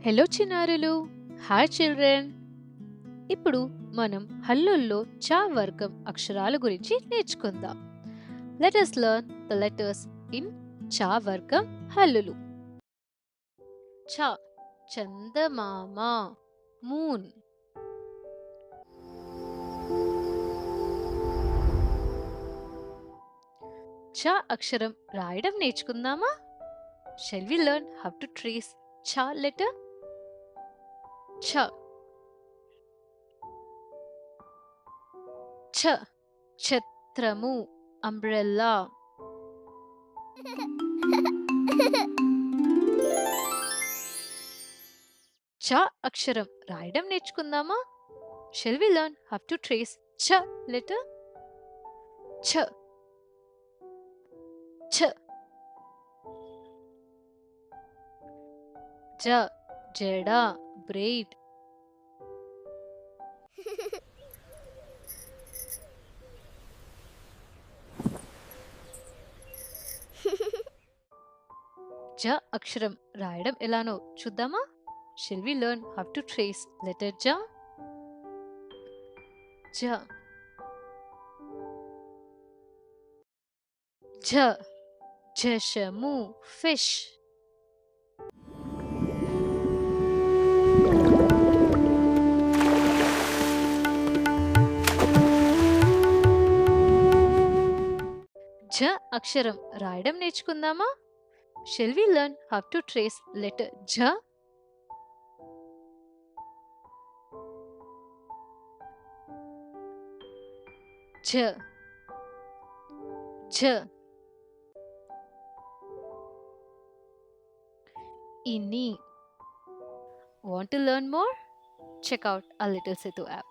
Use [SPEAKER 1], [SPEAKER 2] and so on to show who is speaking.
[SPEAKER 1] Hello చిన్నారులు, hi children. ఇప్పుడు మనం హల్లుల్లో చ వర్గం అక్షరాల గురించి నేర్చుకుందాం. Let us learn the letters in చ వర్గం హల్లులు. చ చందమామ, మూన్. చ అక్షరం రాయడం నేర్చుకుందామా? Shall we learn how to trace చ letter? చ ఛ ఛత్రము, అంబ్రెల్లా. చ అక్షరం రాయడం నేర్చుకుందామా? Shall we learn how to trace చ letter? ఛ ఛ జ జడ, బ్రెయిడ్. జ అక్షరం రాయడం ఎలానో చూద్దామా? Shall we learn how to trace letter జ? జ ఝ జశము, ఫిష్. ఝ అక్షరం రాయడం నేర్చుకుందామా? Shall we learn how to trace letter Jha? Jha Jha ఇని. Want to learn more? Check out our Little Setu app.